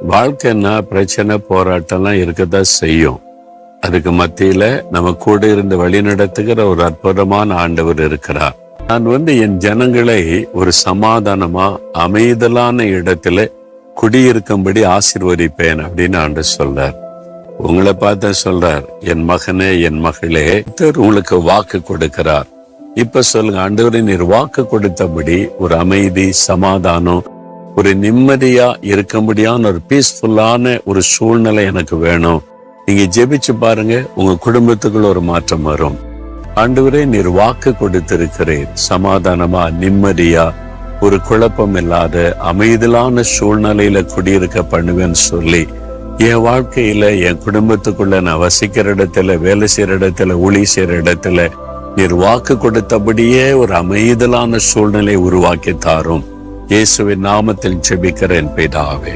வாழ்க்கைன்னா பிரச்சனை போராட்டம்லாம் இருக்கதான் செய்யும். அதுக்கு மத்தியில நம்ம கூட இருந்து வழி நடத்துகிற ஒரு அற்புதமான ஆண்டவர் இருக்கிறார். நான் என் ஜனங்களை ஒரு சமாதானமா அமைதலான இடத்துல குடியிருக்கும்படி ஆசீர்வதிப்பேன் அப்படின்னு ஆண்டவர் சொல்றார். உங்களை பார்த்து சொல்றார், என் மகனே என் மகளே, உங்களுக்கு வாக்கு கொடுக்கிறார். இப்ப சொல்லுங்க, ஆண்டவரே நீர் வாக்கு கொடுத்தபடி ஒரு அமைதி, சமாதானம், ஒரு நிம்மதியா இருக்கும்படியான ஒரு பீஸ்ஃபுல்லான ஒரு சூழ்நிலை எனக்கு வேணும். நீங்க ஜெபிச்சு பாருங்க, உங்க குடும்பத்துக்குள்ள ஒரு மாற்றம் வரும். ஆண்டவரே நீர் வாக்கு கொடுத்திருக்கிறேன், சமாதானமா நிம்மதியா ஒரு குழப்பம் இல்லாத அமைதியான சூழ்நிலையில குடியிருக்க பண்ணுவேன்னு சொல்லி என் வாழ்க்கையில என் குடும்பத்துக்குள்ள நான் வசிக்கிற இடத்துல, வேலை செய்யற இடத்துல, ஊழி செய்யற இடத்துல நீர் வாக்கு கொடுத்தபடியே ஒரு அமைதலான சூழ்நிலை உருவாக்கி தாரும். இயேசுவின் நாமத்தில் ஜெபிக்கிறேன் பிதாவே.